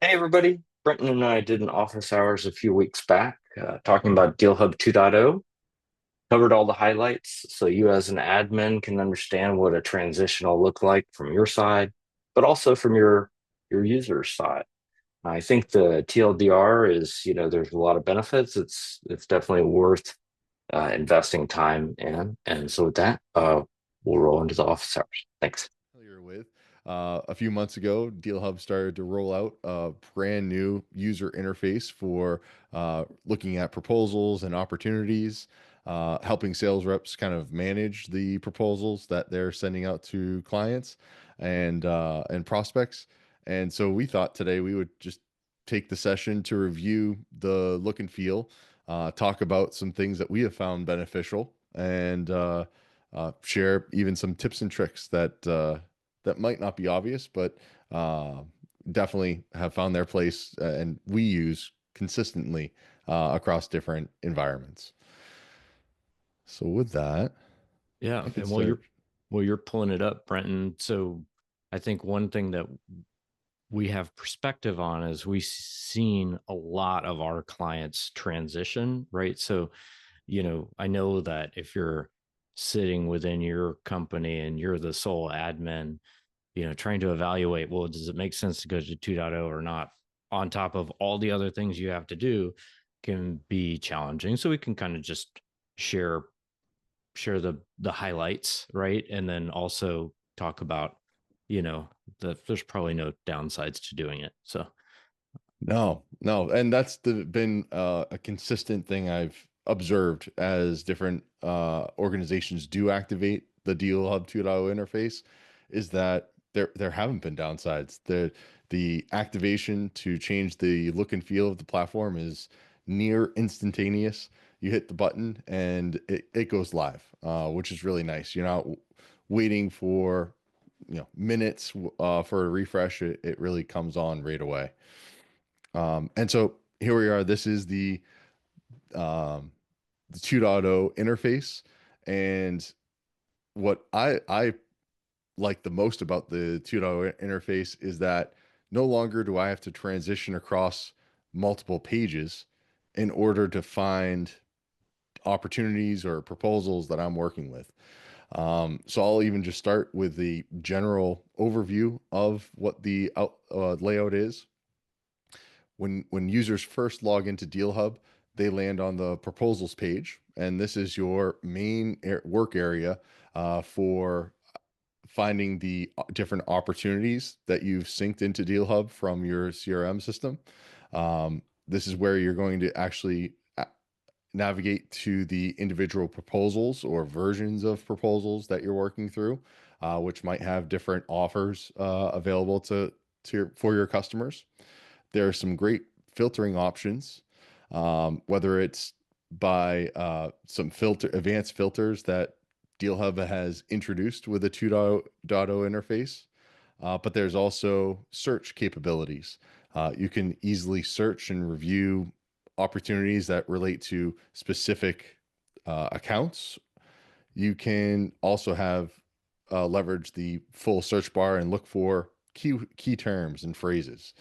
Hey everybody, Brenton and I did an office hours a few weeks back talking about DealHub 2.0. Covered all the highlights so you as an admin can understand what a transition will look like from your side, but also from your user's side. I think the TLDR is, there's a lot of benefits. It's definitely worth investing time in. And so with that, we'll roll into the office hours. Thanks. Familiar with. A few months ago, DealHub started to roll out a brand new user interface for looking at proposals and opportunities, helping sales reps kind of manage the proposals that they're sending out to clients and prospects. And so we thought today we would just take the session to review the look and feel, talk about some things that we have found beneficial, and share even some tips and tricks that might not be obvious, but uh, definitely have found their place and we use consistently across different environments. So with that, Yeah, I could and while you're start. while you're pulling it up, Brenton, so I think one thing that we have perspective on is we've seen a lot of our clients transition, right? So, I know that if you're sitting within your company and you're the sole admin, trying to evaluate, well, does it make sense to go to 2.0 or not, on top of all the other things you have to do, can be challenging. So we can kind of just share share the highlights, right? And then also talk about, you know, there's probably no downsides to doing it. So No, no, and that's been a consistent thing I've observed as different organizations do activate the DealHub 2.0 interface, is that there haven't been downsides. The activation to change the look and feel of the platform is near instantaneous. You hit the button and it goes live, which is really nice. You're not waiting for minutes for a refresh. It really comes on right away. And so here we are. This is um, the 2.0 interface. And what I like the most about the 2.0 interface is that no longer do I have to transition across multiple pages in order to find opportunities or proposals that I'm working with. So I'll even just start with the general overview of what the layout is. When users first log into DealHub, they land on the proposals page, and this is your main work area for finding the different opportunities that you've synced into DealHub from your CRM system. This is where you're going to actually navigate to the individual proposals or versions of proposals that you're working through, which might have different offers available for your customers. There are some great filtering options, whether it's by some advanced filters that DealHub has introduced with a 2.0 interface. But there's also search capabilities. You can easily search and review opportunities that relate to specific accounts. You can also have leverage the full search bar and look for key terms and phrases.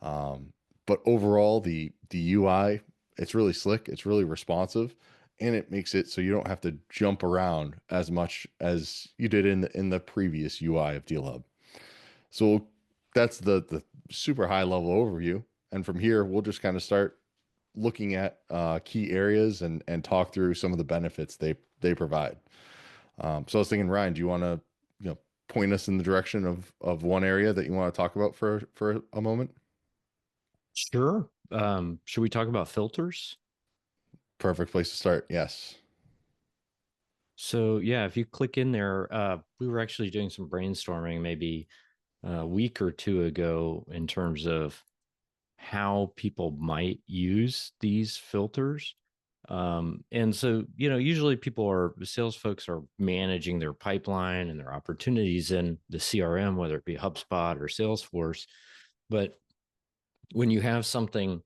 Um, but overall, the UI, it's really slick, it's really responsive, and it makes it so you don't have to jump around as much as you did in the previous UI of DealHub. So that's the super high level overview, and from here we'll just kind of start looking at key areas and talk through some of the benefits they provide. So I was thinking, Ryan, do you want to point us in the direction of one area that you want to talk about for a moment? sure. Should we talk about filters? Perfect place to start. Yes. So yeah, if you click in there, we were actually doing some brainstorming maybe a week or two ago in terms of how people might use these filters. And so, usually sales folks are managing their pipeline and their opportunities in the CRM, whether it be HubSpot or Salesforce. But when you have something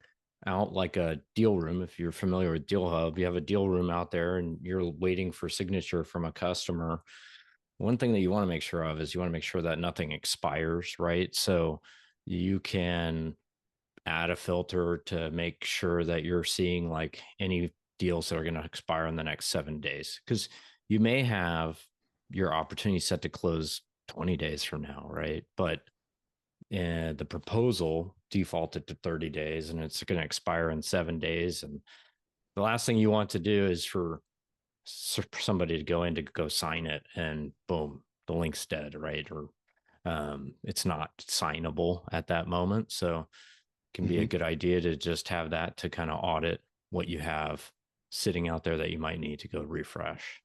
out like a deal room, if you're familiar with Deal Hub, you have a deal room out there and you're waiting for signature from a customer. One thing that you want to make sure of is you want to make sure that nothing expires, right? So you can add a filter to make sure that you're seeing like any deals that are going to expire in the next 7 days. Because you may have your opportunity set to close 20 days from now, right? But the proposal defaulted to 30 days and it's going to expire in 7 days. And the last thing you want to do is for somebody to go in to go sign it and boom, the link's dead, right? Or it's not signable at that moment. So it can be a Hmm. good idea to just have that to kind of audit what you have sitting out there that you might need to go refresh.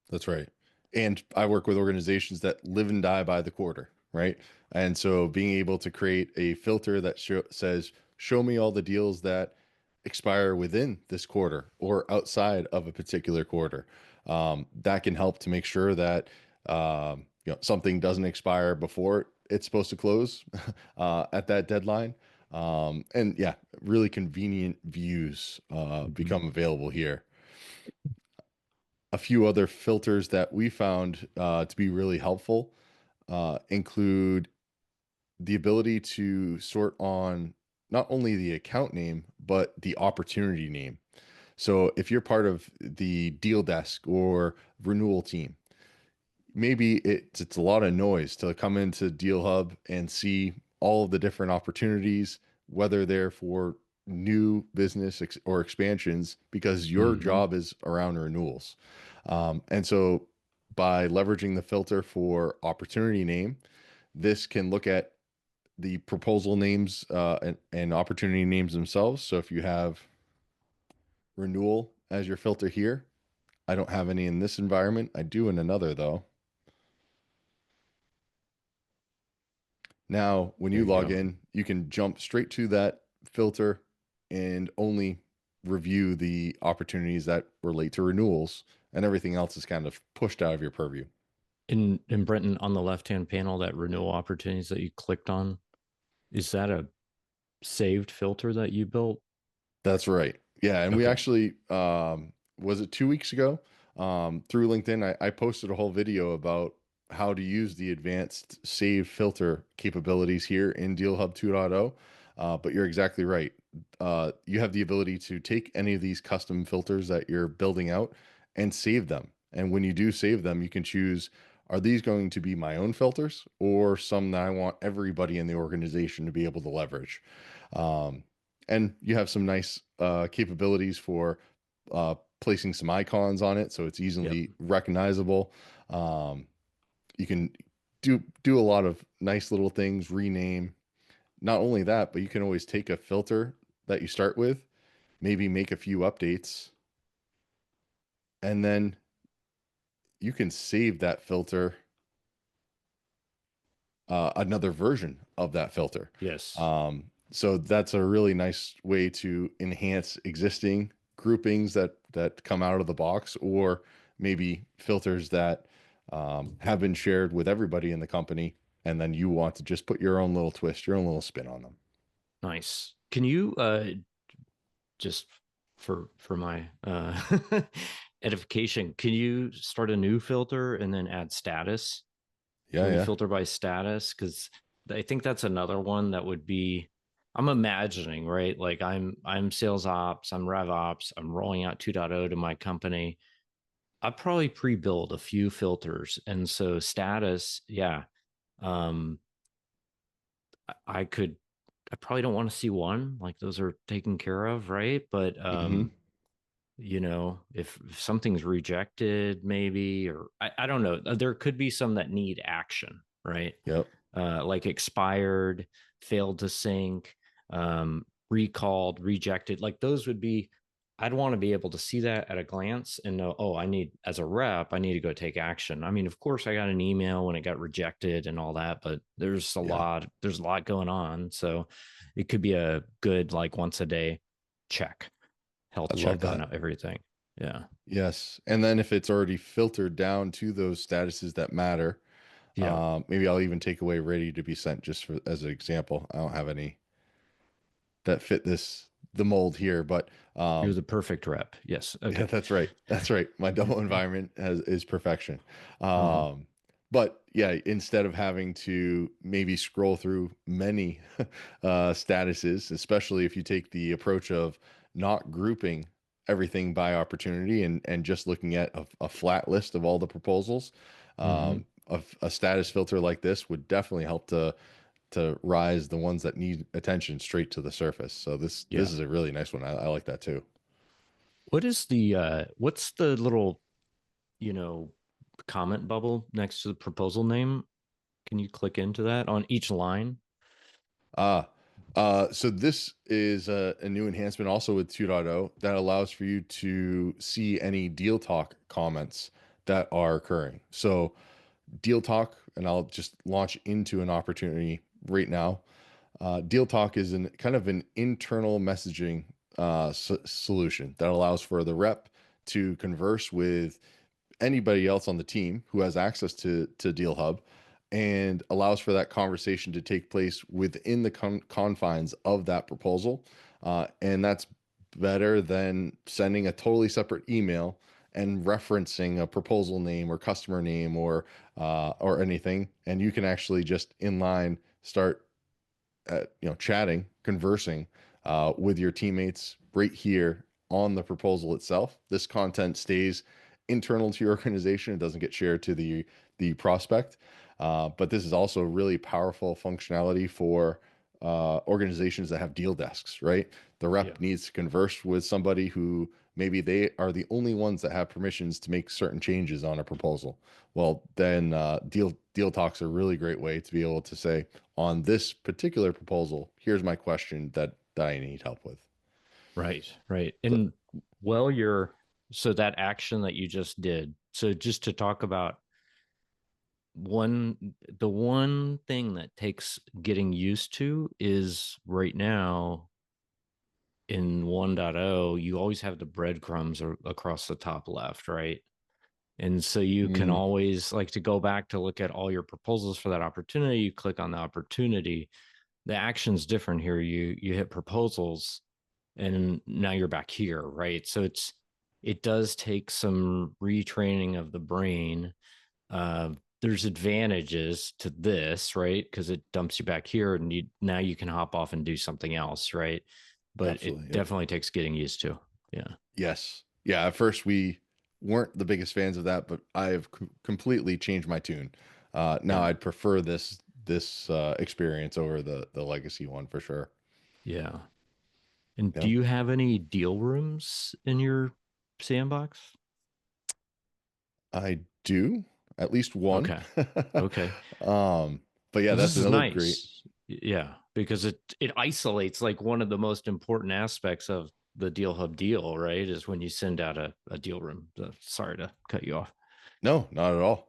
That's right. And I work with organizations that live and die by the quarter, right? And so being able to create a filter that says, show me all the deals that expire within this quarter or outside of a particular quarter, that can help to make sure that something doesn't expire before it's supposed to close at that deadline. And yeah, really convenient views Mhm. become available here. A few other filters that we found to be really helpful include the ability to sort on not only the account name, but the opportunity name. So if you're part of the deal desk or renewal team, maybe it's a lot of noise to come into Deal Hub and see all of the different opportunities, whether they're for new business or expansions, because your Mhm. job is around renewals. And so by leveraging the filter for opportunity name, this can look at the proposal names and opportunity names themselves. So if you have renewal as your filter here, I don't have any in this environment. I do in another though. Now, when There you you log go. in, you can jump straight to that filter and only review the opportunities that relate to renewals, and everything else is kind of pushed out of your purview. In Brenton, on the left hand panel, that renewal opportunities that you clicked on, is that a saved filter that you built? That's right. Yeah, and we Okay. actually was it 2 weeks ago through LinkedIn. I posted a whole video about how to use the advanced save filter capabilities here in DealHub 2.0. But you're exactly right. You have the ability to take any of these custom filters that you're building out and save them. And when you do save them, you can choose, are these going to be my own filters or some that I want everybody in the organization to be able to leverage? Um, and you have some nice capabilities for placing some icons on it, so it's Yep. easily recognizable. Um, you can do a lot of nice little things, rename. Not only that, but you can always take a filter that you start with, maybe make a few updates, and then you can save that filter, another version of that filter. Yes. So that's a really nice way to enhance existing groupings that come out of the box, or maybe filters that have been shared with everybody in the company, and then you want to just put your own little twist, your own little spin on them. Nice. Can you just for my edification, can you start a new filter and then add status? Yeah, Can we yeah. filter by status? Because I think that's another one that would be. I'm imagining, right? Like I'm sales ops, I'm rev ops, I'm rolling out 2.0 to my company. I probably pre-build a few filters, and so status, yeah. Um, I could. I probably don't want to see one. Like those are taken care of, right? But Hmm. if something's rejected maybe, or I don't know, there could be some that need action, right? Yep. Like expired, failed to sync, recalled, rejected, like those would be, I'd want to be able to see that at a glance and know, oh, I need, as a rep, I need to go take action. I mean, of course I got an email when it got rejected and all that, but Yeah. there's a lot going on, so it could be a good like once a day check, health I love check on that. everything. Yeah. Yes. And then if it's already filtered down to those statuses that matter, Yeah. maybe I'll even take away ready to be sent just for as an example. I don't have any that fit the mold here, but You're the perfect rep. Yes. yeah, Okay. that's right. That's right. My double environment is perfection. Mhm. Um, But yeah, instead of having to maybe scroll through many statuses, especially if you take the approach of not grouping everything by opportunity and just looking at a flat list of all the proposals, Hmm. a status filter like this would definitely help to rise the ones that need attention straight to the surface. So this Yeah. is a really nice one. I like that too. What is the what's the little, you know, comment bubble next to the proposal name? Can you click into that on each line? Ah, so this is a new enhancement also with 2.0 that allows for you to see any deal talk comments that are occurring. So deal talk, and I'll just launch into an opportunity right now. Deal talk is an kind of an internal messaging solution that allows for the rep to converse with anybody else on the team who has access to Deal Hub and allows for that conversation to take place within the confines of that proposal. And that's better than sending a totally separate email and referencing a proposal name or customer name or anything. And you can actually just inline start chatting, conversing with your teammates right here on the proposal itself. This content stays internal to your organization. It doesn't get shared to the prospect. But this is also really powerful functionality for organizations that have deal desks, right? The Yeah. rep needs to converse with somebody who maybe they are the only ones that have permissions to make certain changes on a proposal. Well, then deal talks are a really great way to be able to say, on this particular proposal, here's my question that I need help with. Right, right. So, And well, you're so that action that you just did. So just to talk about the one thing that takes getting used to is right now in 1.0, you always have the breadcrumbs across the top left, right? And so you can mm, always like to go back to look at all your proposals for that opportunity. You click on the opportunity. The action's different here. You hit proposals and now you're back here, right? So it does take some retraining of the brain. uh, there's advantages to this, right? Because it dumps you back here and now you can hop off and do something else, right? But it absolutely. Yep. definitely takes getting used to. Yeah. Yes. Yeah. At first, we weren't the biggest fans of that, but I have completely changed my tune. Now Yeah. I'd prefer this experience over the legacy one for sure. Yeah. And do Yep. you have any deal rooms in your sandbox? I do at least one. Okay. Okay. um, but yeah, Well, that's this is another great. nice. Yeah, because it isolates like one of the most important aspects of the Deal Hub deal, right? Is when you send out a deal room. Sorry to cut you off. No, not at all.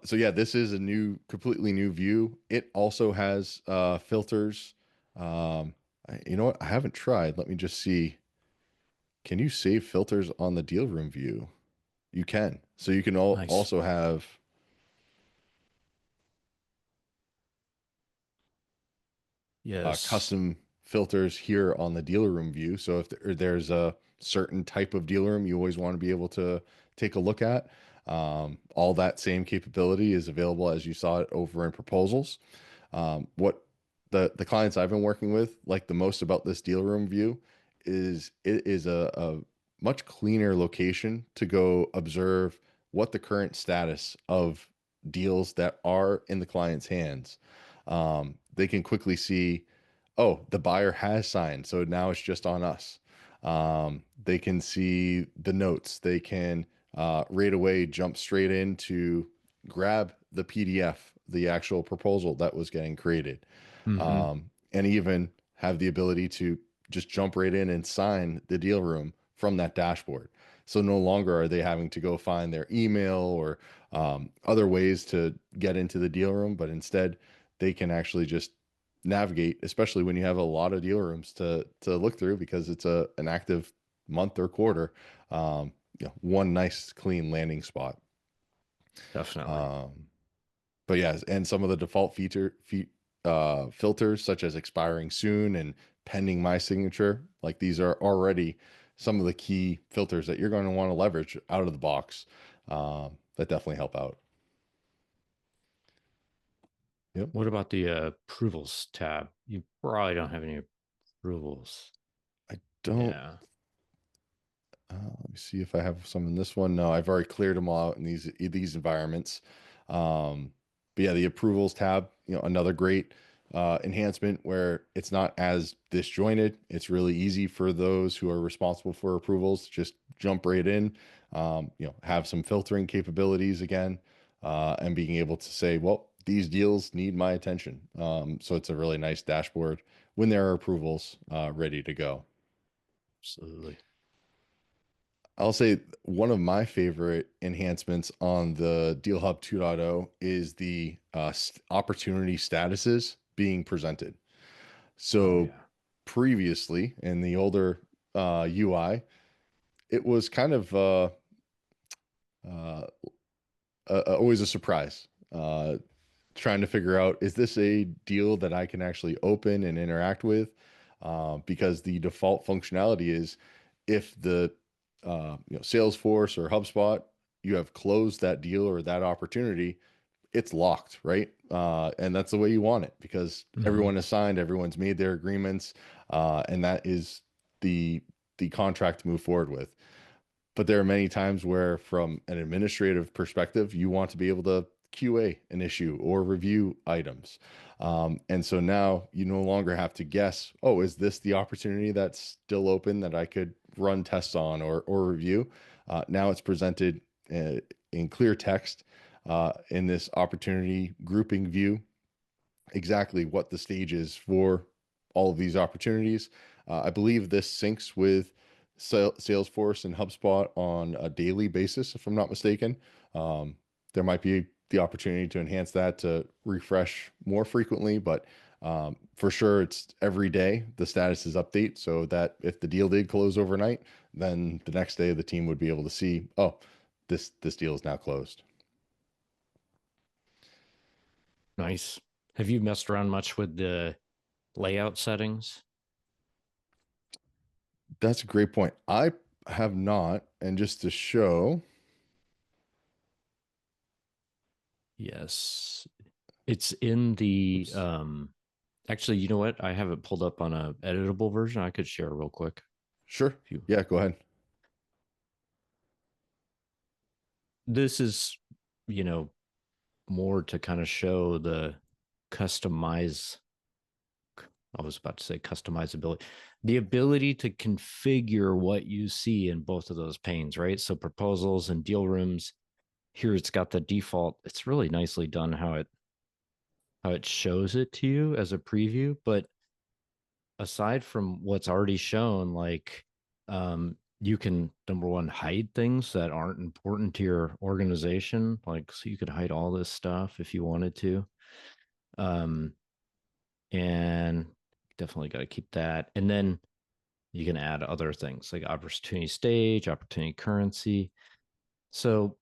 So yeah, this is a completely new view. It also has filters. You know what? I haven't tried. Let me just see. Can you save filters on the deal room view? You can. So you can Nice. also have Yes. custom filters here on the dealer room view. So if there's a certain type of dealer room you always want to be able to take a look at, all that same capability is available as you saw it over in proposals. What the clients I've been working with like the most about this dealer room view is it is a much cleaner location to go observe what the current status of deals that are in the client's hands. They can quickly see, oh, the buyer has signed, so now it's just on us. They can see the notes. They can right away jump straight in to grab the PDF, the actual proposal that was getting created, Mm-hmm. and even have the ability to just jump right in and sign the deal room from that dashboard. So no longer are they having to go find their email or other ways to get into the deal room, but instead they can actually just navigate, especially when you have a lot of deal rooms to look through because it's an active month or quarter. One nice clean landing spot. Definitely. Um, but yeah, and some of the default filters such as expiring soon and pending my signature, like these are already some of the key filters that you're going to want to leverage out of the box. That definitely help out. Yep. What about the approvals tab? You probably don't have any approvals. I don't. Yeah. Let me see if I have some in this one. No, I've already cleared them all out in these environments. But yeah, the approvals tab, another great enhancement where it's not as disjointed. It's really easy for those who are responsible for approvals to just jump right in. Have some filtering capabilities again, and being able to say, well, these deals need my attention. So it's a really nice dashboard when there are approvals ready to go. Absolutely. I'll say one of my favorite enhancements on the DealHub 2.0 is the opportunity statuses being presented. Oh So yeah. previously in the older UI, it was kind of uh, always a surprise. Trying to figure out, is this a deal that I can actually open and interact with? Because the default functionality is, if the Salesforce or HubSpot, you have closed that deal or that opportunity, it's locked, right? And that's the way you want it, because Hmm. everyone has signed, everyone's made their agreements, and that is the contract to move forward with. But there are many times where, from an administrative perspective, you want to be able to QA an issue or review items. And so now you no longer have to guess, oh, is this the opportunity that's still open that I could run tests on or review? Now it's presented in clear text in this opportunity grouping view, exactly what the stage is for all of these opportunities. I believe this syncs with Salesforce and HubSpot on a daily basis, if I'm not mistaken. There might be the opportunity to enhance that to refresh more frequently, but for sure, it's every day the status is update, so that if the deal did close overnight, then the next day the team would be able to see, oh, this deal is now closed. Nice. Have you messed around much with the layout settings? That's a great point. I have not, and just to show, Yes. It's in the oops, actually, you know what? I have it pulled up on a editable version. I could share real quick. sure, If you yeah, go ahead. This is, you know, more to kind of show the customize I was about to say customizability, the ability to configure what you see in both of those panes, right? So proposals and deal rooms. Here it's got the default. It's really nicely done how it shows it to you as a preview. But aside from what's already shown, like you can, number one, hide things that aren't important to your organization. Like, so you could hide all this stuff if you wanted to. Um, and definitely got to keep that. And then you can add other things like opportunity stage, opportunity currency. So,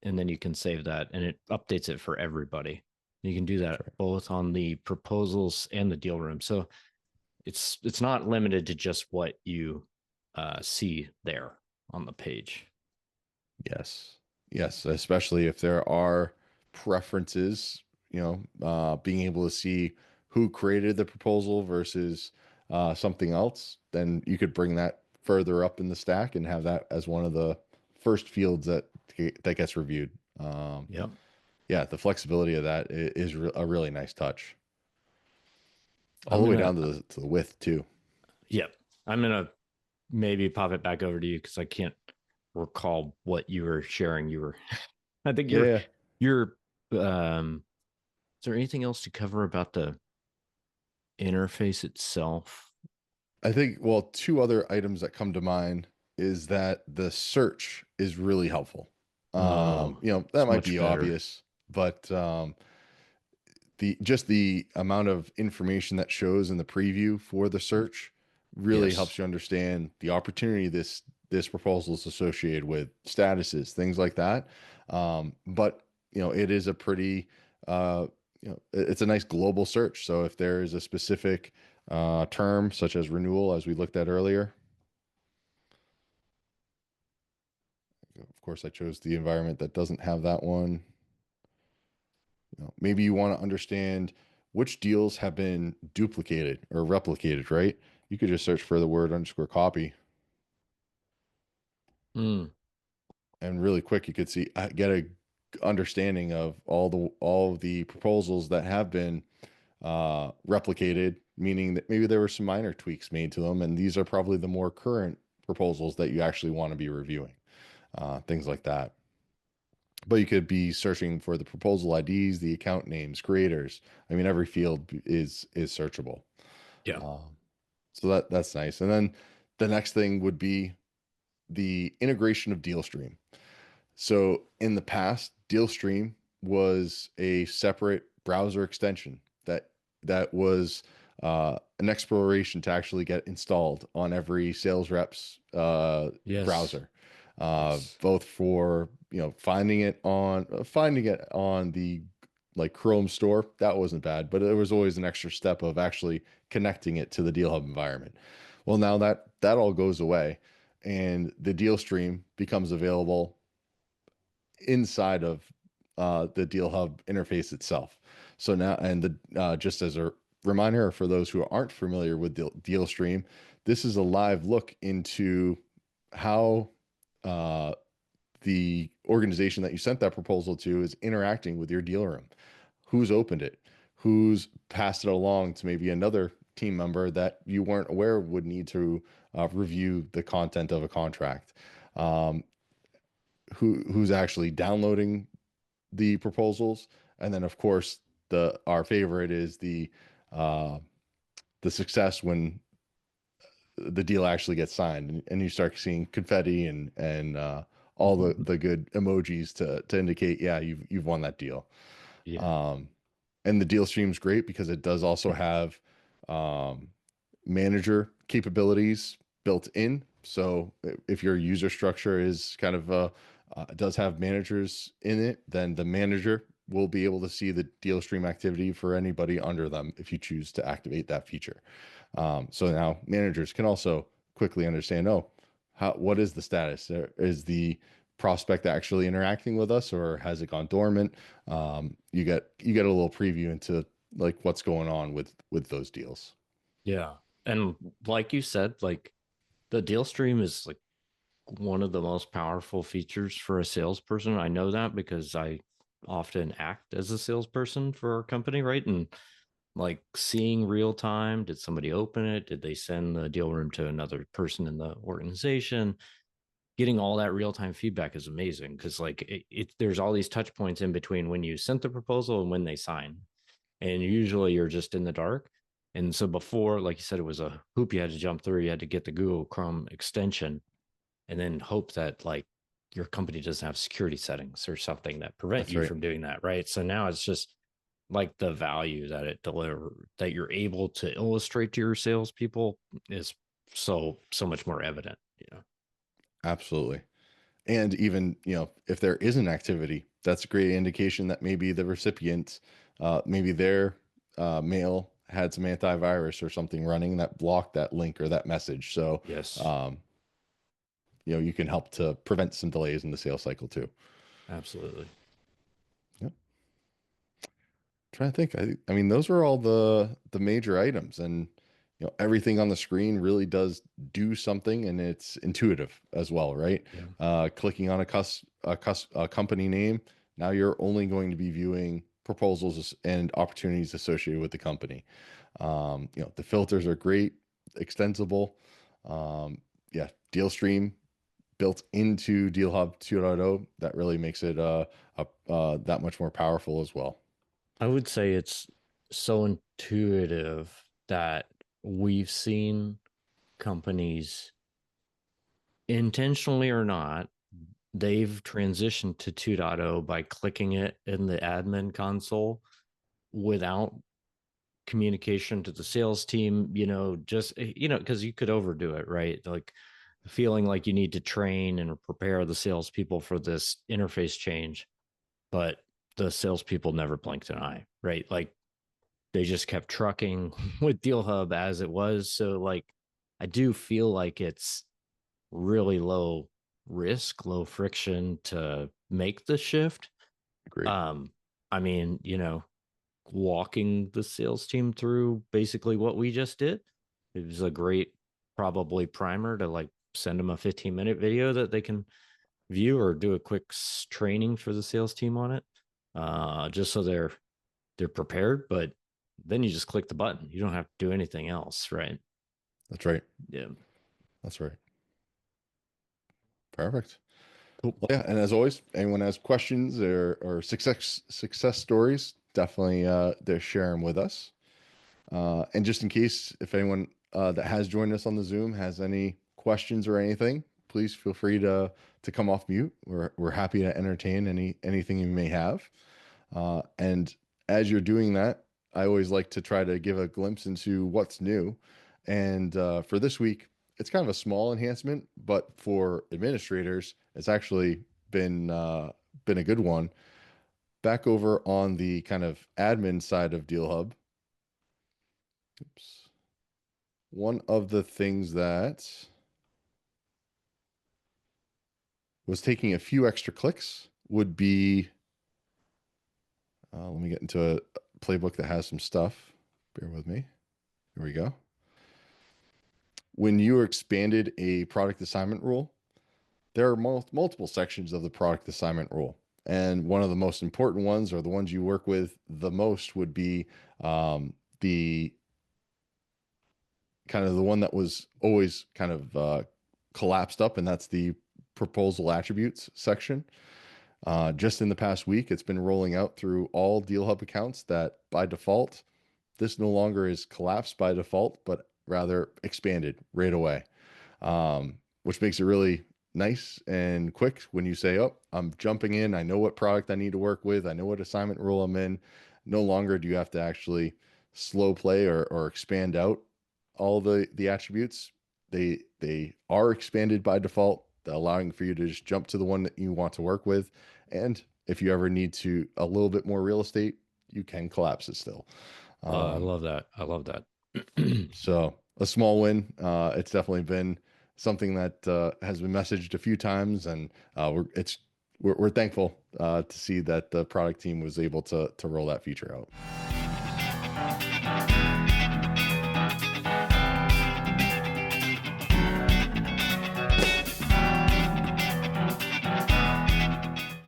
and then you can save that and it updates it for everybody. You can do that Sure. both on the proposals and the deal room. So it's not limited to just what you see there on the page. Yes. Yes, especially if there are preferences, being able to see who created the proposal versus something else, then you could bring that further up in the stack and have that as one of the first fields that gets reviewed. Yep. Yeah, the flexibility of that is a really nice touch, all I'm the way gonna down to the width too. yep. I'm gonna maybe pop it back over to you because I can't recall what you were sharing. You were I think Yeah, you're is there anything else to cover about the interface itself? I think, well, two other items that come to mind is that the search is really helpful. Oh, That it's might much be better. obvious, but the amount of information that shows in the preview for the search really helps Yes. you understand the opportunity this proposal is associated with, statuses, things like that. But it is a pretty it's a nice global search. So if there is a specific term such as renewal, as we looked at earlier, of course, I chose the environment that doesn't have that one. Maybe you want to understand which deals have been duplicated or replicated, right? You could just search for the word underscore copy, Mm, and really quick you could see get a understanding of all of the proposals that have been replicated, meaning that maybe there were some minor tweaks made to them, and these are probably the more current proposals that you actually want to be reviewing, things like that. But you could be searching for the proposal IDs, the account names, creators. I mean, every field is searchable. yeah. Um, so that's nice. And then the next thing would be the integration of DealStream. So in the past, DealStream was a separate browser extension that was an exploration to actually get installed on every sales rep's Yes. browser, Yes. both for finding it on the like Chrome store. That wasn't bad, but there was always an extra step of actually connecting it to the DealHub environment. Well, now that all goes away, and the DealStream becomes available inside of the DealHub interface itself. So now, and just as a reminder for those who aren't familiar with DealStream, this is a live look into how uh, the organization that you sent that proposal to is interacting with your deal room. Who's opened it? Who's passed it along to maybe another team member that you weren't aware would need to review the content of a contract? Um, who's actually downloading the proposals, and then of course the our favorite is uh, the success when the deal actually gets signed, and you start seeing confetti and all the good emojis to indicate, yeah, you've won that deal. Yeah. Um, and the deal stream's great because it does also have um, manager capabilities built in. So if your user structure is kind of does have managers in it, then the manager will be able to see the deal stream activity for anybody under them if you choose to activate that feature. So now managers can also quickly understand, oh, what is the status? Is the prospect actually interacting with us, or has it gone dormant? You get a little preview into like what's going on with those deals. Yeah. And like you said, like the deal stream is like one of the most powerful features for a salesperson. I know that because I often act as a salesperson for our company, right? And like seeing real time, did somebody open it? Did they send the deal room to another person in the organization? Getting all that real time feedback is amazing because like there's all these touch points in between when you sent the proposal and when they sign, and usually you're just in the dark. And so before, like you said, it was a hoop you had to jump through. You had to get the Google Chrome extension and then hope that like your company doesn't have security settings or something that prevent That's you right. from doing that, right? So now it's just like the value that it deliver that you're able to illustrate to your salespeople is so much more evident. Yeah. Absolutely. And even, if there is an activity, that's a great indication that maybe the recipient, maybe their mail had some antivirus or something running that blocked that link or that message. So, Yes. um, you can help to prevent some delays in the sales cycle too. Absolutely. Yep. Trying to think. I mean, those are all the major items, and everything on the screen really does do something, and it's intuitive as well, right? Yeah. Clicking on a company name, now you're only going to be viewing proposals and opportunities associated with the company. The filters are great, extensible. Yeah, DealStream built into DealHub 2.0, that really makes it that much more powerful as well. I would say it's so intuitive that we've seen companies intentionally or not, they've transitioned to 2.0 by clicking it in the admin console without communication to the sales team, just, because you could overdo it, right? Like feeling like you need to train and prepare the salespeople for this interface change, but the salespeople never blinked an eye, right? Like they just kept trucking with DealHub as it was. So like I do feel like it's really low risk, low friction to make the shift. Agreed. Um, I mean, walking the sales team through basically what we just did. It was a great, probably primer to like send them a 15-minute video that they can view, or do a quick training for the sales team on it, just so they're prepared. But then you just click the button. You don't have to do anything else, right? That's right. Yeah. That's right. Perfect. Cool. Well, yeah, and as always, anyone has questions or success stories, definitely they're sharing with us. And just in case, if anyone that has joined us on the Zoom has any questions or anything, please feel free to come off mute. We're happy to entertain anything you may have. And as you're doing that, I always like to try to give a glimpse into what's new. And for this week, it's kind of a small enhancement, but for administrators, it's actually been a good one. Back over on the kind of admin side of DealHub. Oops. One of the things that was taking a few extra clicks would be, let me get into a playbook that has some stuff. Bear with me. Here we go. When you expanded a product assignment rule, there are multiple sections of the product assignment rule. And one of the most important ones, or the ones you work with the most, would be the kind of the one that was always kind of collapsed up, and that's the proposal attributes section. Just in the past week, it's been rolling out through all DealHub accounts that by default, this no longer is collapsed by default, but rather expanded right away, which makes it really nice and quick when you say, oh, I'm jumping in. I know what product I need to work with. I know what assignment rule I'm in. No longer do you have to actually slow play or expand out all the attributes. They are expanded by default, allowing for you to just jump to the one that you want to work with. And if you ever need to a little bit more real estate, you can collapse it still. I love that. I love that. So a small win. It's definitely been something that has been messaged a few times, and we're thankful to see that the product team was able to roll that feature out.